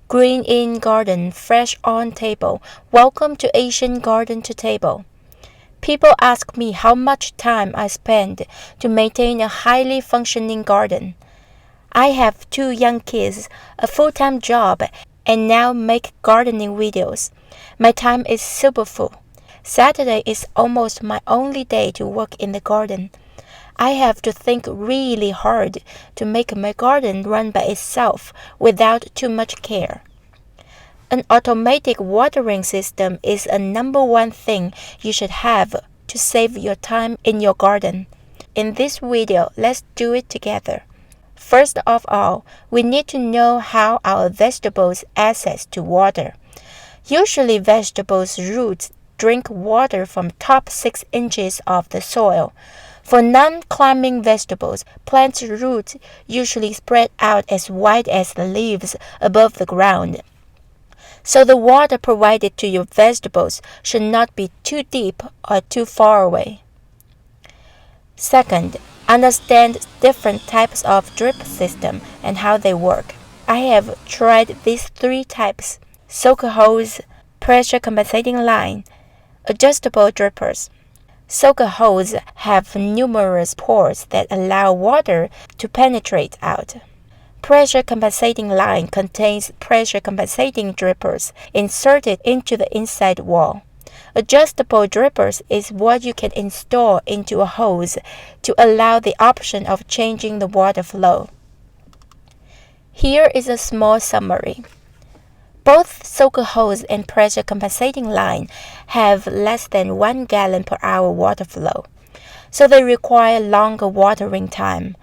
Green in garden, fresh on table. Welcome to Asian Garden to Table. People ask me how much time I spend to maintain a highly functioning garden. I have 2 young kids, a full-time job, and now make gardening videos. My time is super full. Saturday is almost my only day to work in the garden. I have to think really hard to make my garden run by itself without too much care. An automatic watering system is a #1 thing you should have to save your time in your garden. In this video, let's do it together. First of all, we need to know how our vegetables access to water. Usually vegetables' roots drink water from top 6 inches of the soil. For non-climbing vegetables, plant roots usually spread out as wide as the leaves above the ground. So the water provided to your vegetables should not be too deep or too far away. Second, understand different types of drip system and how they work. I have tried these 3 types: soaker hose, pressure compensating line, adjustable drippers. Soaker hose have numerous pores that allow water to penetrate out. Pressure compensating line contains pressure compensating drippers inserted into the inside wall. Adjustable drippers is what you can install into a hose to allow the option of changing the water flow. Here is a small summary. Both soaker hose and pressure compensating line have less than 1 gallon per hour water flow, so they require longer watering time.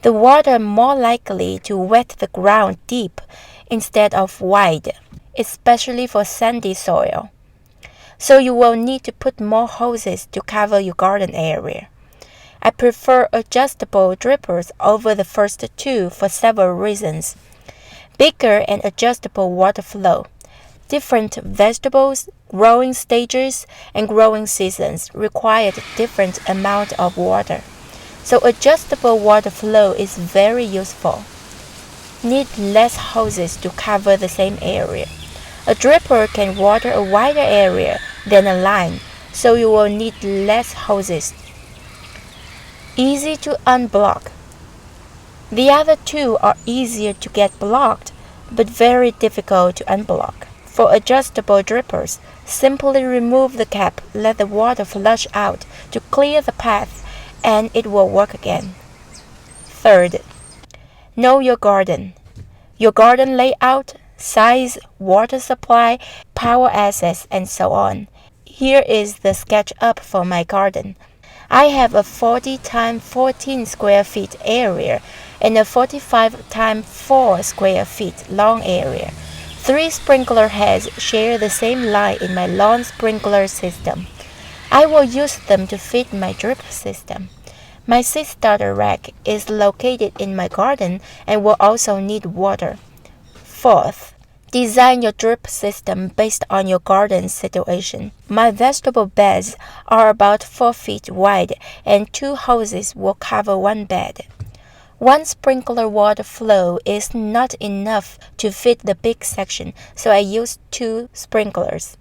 The water more likely to wet the ground deep instead of wide, especially for sandy soil. So you will need to put more hoses to cover your garden area. I prefer adjustable drippers over the first 2 for several reasons. Bigger and adjustable water flow. Different vegetables, growing stages, and growing seasons require different amount of water. So adjustable water flow is very useful. Need less hoses to cover the same area. A dripper can water a wider area than a line, so you will need less hoses. Easy to unblock. The other 2 are easier to get blocked, but very difficult to unblock. For adjustable drippers, simply remove the cap, let the water flush out to clear the path, and it will work again. Third, know your garden. Your garden layout, size, water supply, power access, and so on. Here is the SketchUp for my garden. I have a 40 x 14 square feet area and a 45 x 4 square feet long area. 3 sprinkler heads share the same line in my lawn sprinkler system. I will use them to feed my drip system. My seed starter rack is located in my garden and will also need water. Fourth, design your drip system based on your garden situation. My vegetable beds are about 4 feet wide and 2 hoses will cover 1 bed. 1 sprinkler water flow is not enough to fit the big section, so I use 2 sprinklers.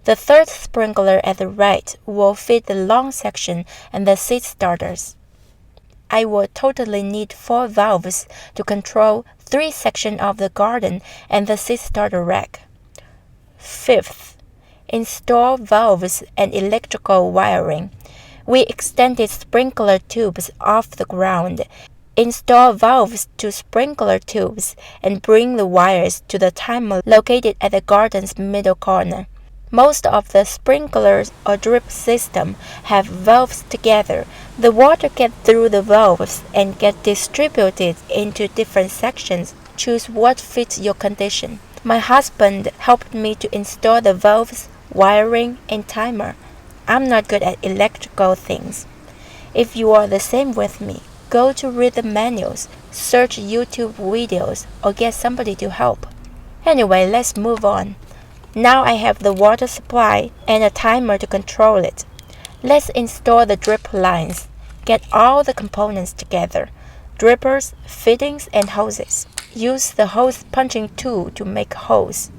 The 3rd sprinkler at the right will fit the long section and the seed starters. I will totally need 4 valves to control 3 sections of the garden and the seed starter rack. Fifth, install valves and electrical wiring. We extended sprinkler tubes off the ground. Install valves to sprinkler tubes and bring the wires to the timer located at the garden's middle corner. Most of the sprinklers or drip system have valves together. The water gets through the valves and gets distributed into different sections. Choose what fits your condition. My husband helped me to install the valves, wiring, and timer. I'm not good at electrical things. If you are the same with me, go to read the manuals, search YouTube videos, or get somebody to help. Anyway, let's move on. Now I have the water supply and a timer to control it. Let's install the drip lines. Get all the components together: drippers, fittings, and hoses. use the hose punching tool to make holes.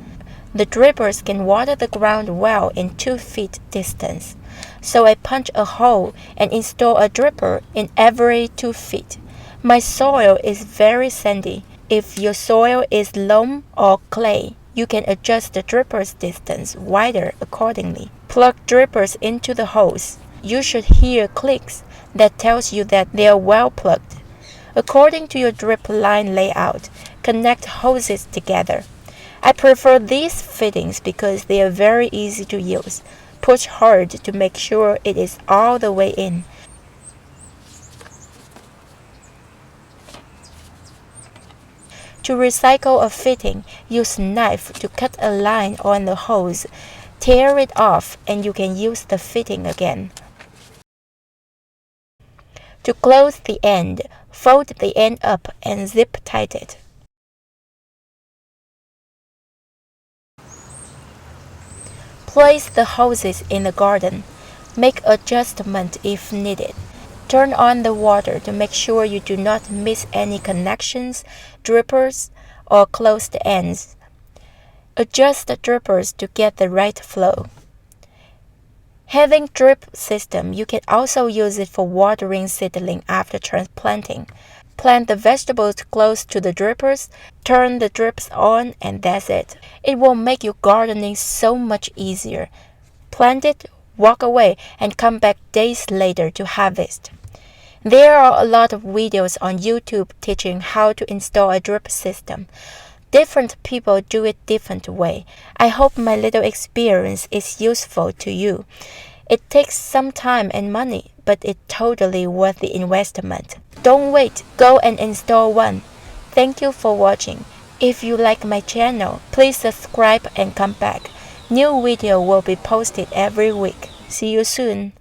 The drippers can water the ground well in 2 feet distance, so I punch a hole and install a dripper in every 2 feet. My soil is very sandy. If your soil is loam or clay, you can adjust the dripper's distance wider accordingly. Plug drippers into the holes. You should hear clicks that tells you that they are well plugged. According to your drip line layout, connect hoses together. I prefer these fittings because they are very easy to use. Push hard to make sure it is all the way in. To recycle a fitting, use knife to cut a line on the hose. Tear it off and you can use the fitting again. To close the end, fold the end up and zip tight it. Place the hoses in the garden. Make adjustment if needed. Turn on the water to make sure you do not miss any connections, drippers, or closed ends. Adjust the drippers to get the right flow. Having drip system, you can also use it for watering seedling after transplanting. Plant the vegetables close to the drippers, turn the drips on, and that's it. It will make your gardening so much easier. Plant it, walk away, and come back days later to harvest. There are a lot of videos on YouTube teaching how to install a drip system. Different people do it different way. I hope my little experience is useful to you. It takes some time and money, but it's totally worth the investment. Don't wait, go and install one. Thank you for watching. If you like my channel, please subscribe and come back. New video will be posted every week. See you soon.